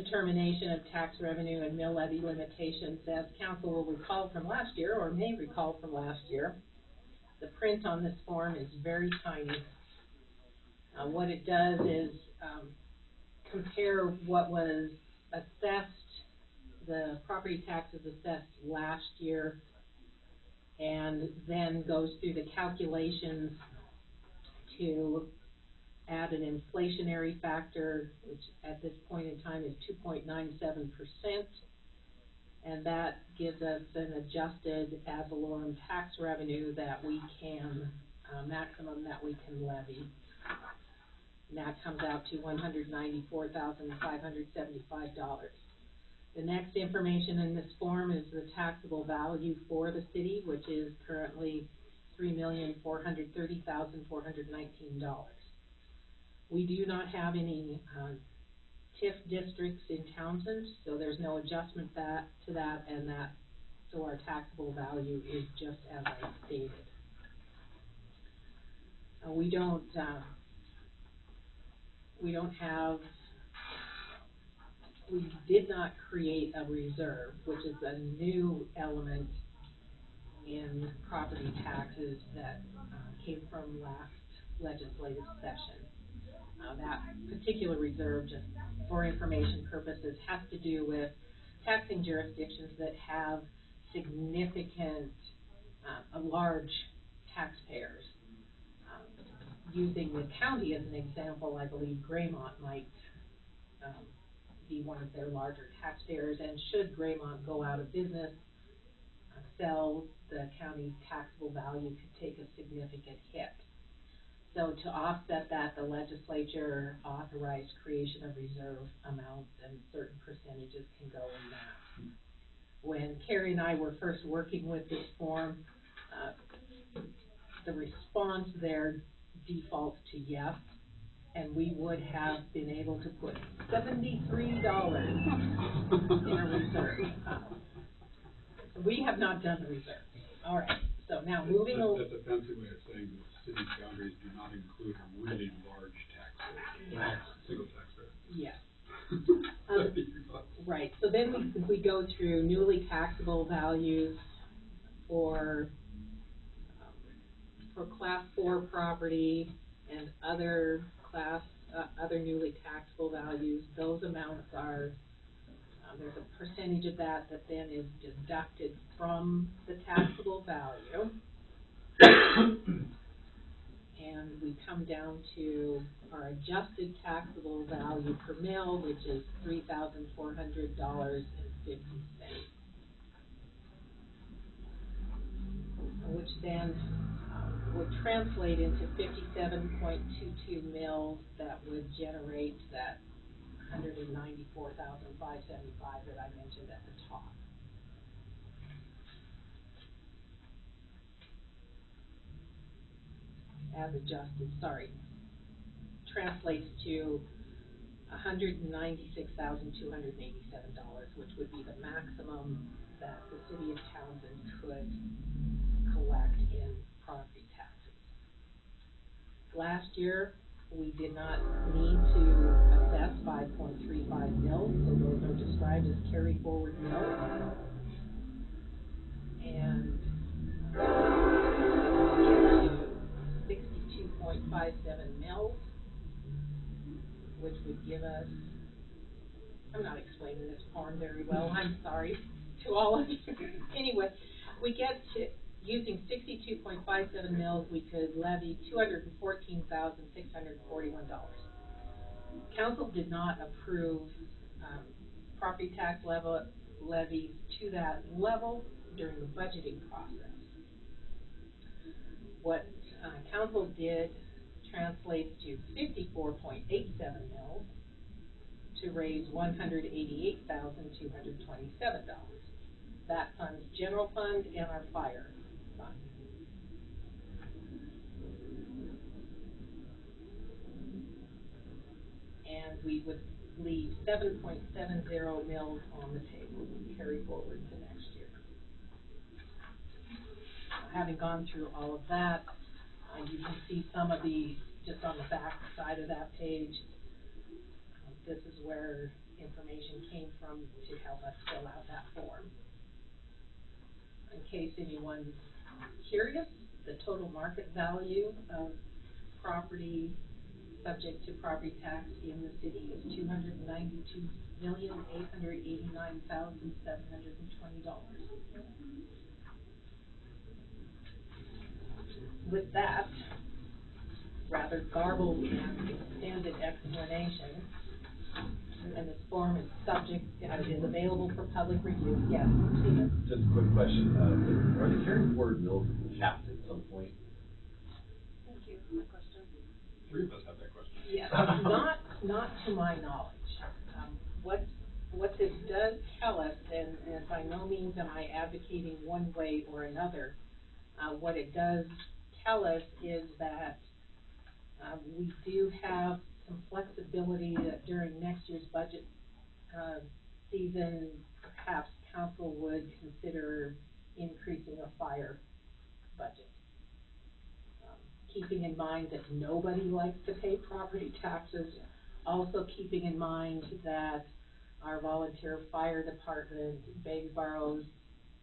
determination of tax revenue and mill levy limitations. As council will recall from last year, or may recall from last year, the print on this form is very tiny. What it does is compare what was assessed, the property taxes assessed last year, and then goes through the calculations to add an inflationary factor, which at this point in time is 2.97%, and that gives us an adjusted ad valorem tax revenue that we can, maximum that we can levy. And that comes out to $194,575. The next information in this form is the taxable value for the city, which is currently $3,430,419. We do not have any TIF districts in Townsend, so there's no adjustment to that, and so our taxable value is just as I stated. We did not create a reserve, which is a new element in property taxes that came from last legislative session. That particular reserve, just for information purposes, has to do with taxing jurisdictions that have significant, large taxpayers. Using the county as an example, I believe Graymont might be one of their larger taxpayers, and should Graymont go out of business, sell, the county's taxable value could take a significant hit. So to offset that, the legislature authorized creation of reserve amounts, and certain percentages can go in that. When Carrie and I were first working with this form, the response there defaults to yes, and we would have been able to put $73 in a reserve. We have not done the reserve. All right, so now moving on. That's a fancy way of saying that city boundaries do not include a really large taxpayer. Yeah. Single taxpayer. Yes. Right, so then we go through newly taxable values for class 4 property and other other newly taxable values. Those amounts are, there's a percentage of that then is deducted from the taxable value. And we come down to our adjusted taxable value per mill, which is $3,400.50, which then would translate into 57.22 mills that would generate that $194,575 that I mentioned at the top. As adjusted, sorry, translates to $196,287, which would be the maximum that the city of Townsend could collect in property taxes. Last year, we did not need to assess 5.35 mills, so those are described as carry forward mills. And 62.57 mills, which would give us, I'm not explaining this form very well, I'm sorry to all of you. Anyway, we get to, using 62.57 mills, we could levy $214,641. Council did not approve property tax levies to that level during the budgeting process. What council did translates to 54.87 mills to raise $188,227. That funds general fund and our fire fund. And we would leave 7.70 mills on the table, carry forward to next year. Having gone through all of that, you can see some of these just on the back side of that page. This is where, information came from to help us fill out that form. In case anyone's curious, the total market value of property subject to property tax in the city is $292,889,720. With that rather garbled and extended explanation, and this form is is available for public review. Yes, Stephen? Just a quick question, are the carry forward mills capped at some point? Thank you for my question. Three of us have that question. Yes, not to my knowledge. What this does tell us, and by no means am I advocating one way or another, what it does tell us is that we do have some flexibility that during next year's budget season, perhaps council would consider increasing a fire budget. Keeping in mind that nobody likes to pay property taxes, also keeping in mind that our volunteer fire department begs, borrows,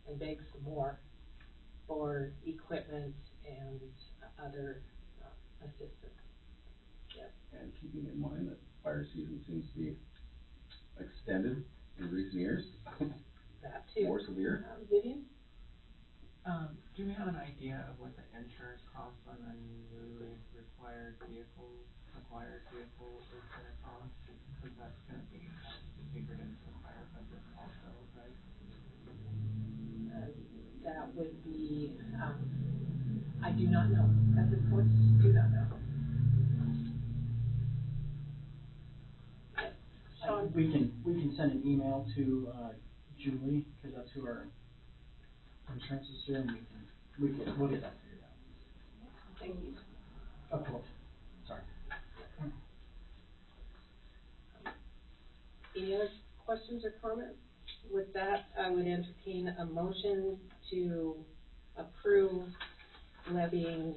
and begs some more for equipment and other assistance. Yes. And keeping in mind that fire season seems to be extended in recent years. That too. More severe. Vivian? Do we have an idea of what the insurance cost on a newly acquired vehicle is gonna cost? Because that's gonna be figured into the fire budget also, right? That would be, I do not know. At this point, do not know. Yes. Sean? We can send an email to Julie, because that's who our insurance is through, and we'll get that figured out. Thank you. A quote. Sorry. Any other questions or comments? With that, I would entertain a motion to approve levying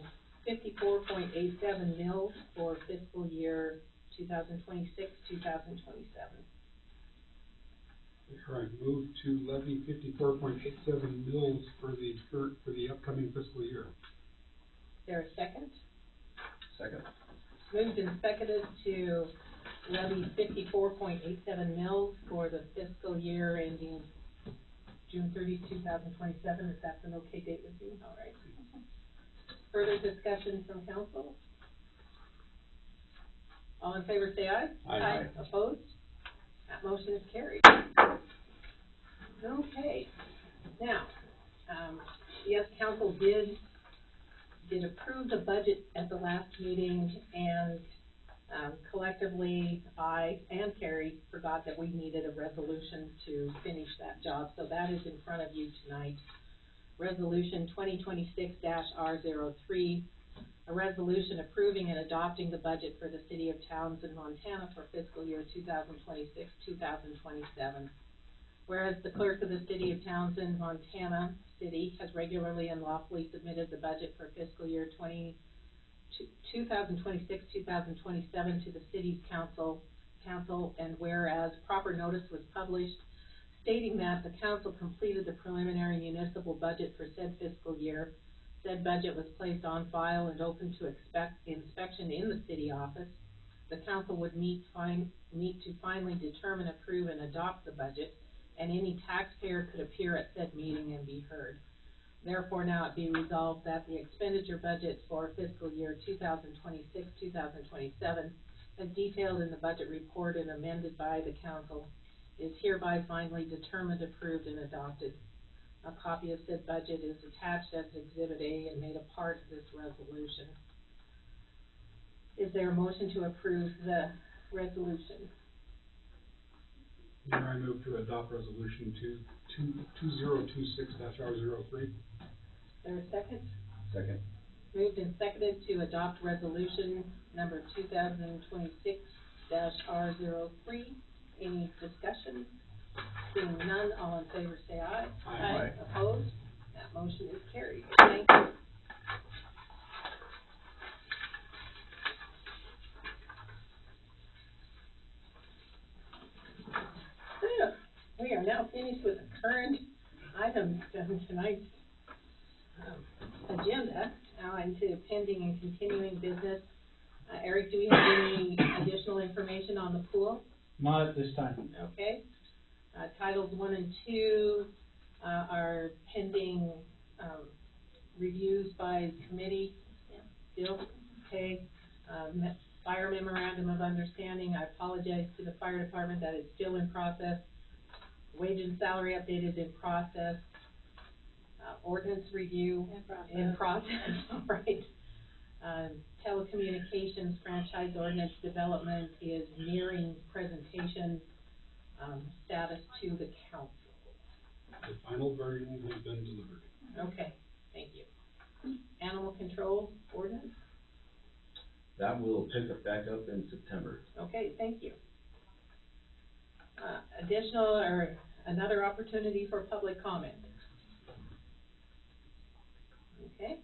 54.87 mils for fiscal year 2026, 2027. All right, move to levy 54.87 mils for the upcoming fiscal year. Is there a second? Second. Moved and seconded to levy 54.87 mils for the fiscal year ending June 30, 2027. Is that an okay date with you? All right. Further discussion from council? All in favor say aye. Aye. Opposed? That motion is carried. Okay. Now, yes, council did approve the budget at the last meeting, and collectively, I and Carrie forgot that we needed a resolution to finish that job, so that is in front of you tonight. Resolution 2026-R03, a resolution approving and adopting the budget for the City of Townsend, Montana for fiscal year 2026-2027. Whereas the clerk of the City of Townsend, Montana City has regularly and lawfully submitted the budget for fiscal year 2026-2027 to the city's council, and whereas proper notice was published stating that the council completed the preliminary municipal budget for said fiscal year, said budget was placed on file and open to inspection in the city office. The council would meet to finally determine, approve, and adopt the budget, and any taxpayer could appear at said meeting and be heard. Therefore, now it be resolved that the expenditure budget for fiscal year 2026-2027, as detailed in the budget report and amended by the council, is hereby finally determined, approved, and adopted. A copy of said budget is attached as Exhibit A and made a part of this resolution. Is there a motion to approve the resolution? Mayor, I move to adopt resolution 2026-R03. Is there a second? Second. Moved and seconded to adopt resolution number 2026-R03. Any discussion? Seeing none, all in favor say aye. Aye. Opposed? That motion is carried. Thank you. now finished with the current items on tonight's agenda. Now into pending and continuing business. Eric, do we have any additional information on the pool? Not at this time. Okay. Titles 1 and 2 are pending reviews by committee. Still, okay. Fire memorandum of understanding. I apologize to the fire department that it's still in process. Wage and salary update is in process. Ordinance review in process. All right. Telecommunications franchise ordinance development is nearing presentation status to the council. The final version has been delivered. Okay, thank you. Animal control ordinance? That will pick it back up in September. Okay, thank you. Additional or another opportunity for public comment? Okay.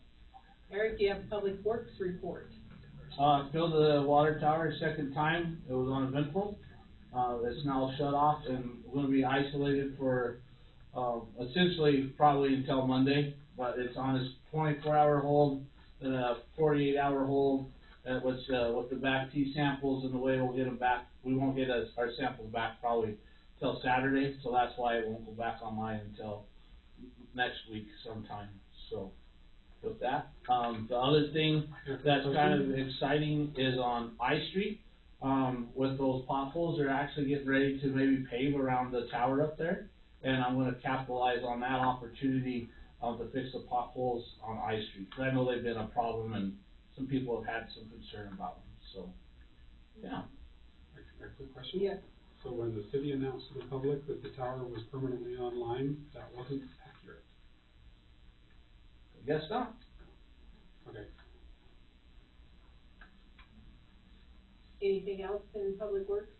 Eric, do you have a public works report? Filled the water tower second time. It was uneventful. It's now shut off and we're gonna be isolated for, essentially probably until Monday, but it's on its 24-hour hold, then a 48-hour hold. With the back T samples and the way we'll get them back, we won't get our samples back probably till Saturday, so that's why it won't go back online until next week sometime, so. With that, the other thing that's kind of exciting is on I Street, with those potholes, they're actually getting ready to maybe pave around the tower up there, and I'm gonna capitalize on that opportunity, to fix the potholes on I Street, 'cause I know they've been a problem and some people have had some concern about them, so, yeah. A quick question? Yes. So when the city announced to the public that the tower was permanently online, that wasn't accurate. I guess not. Okay. Anything else in public works?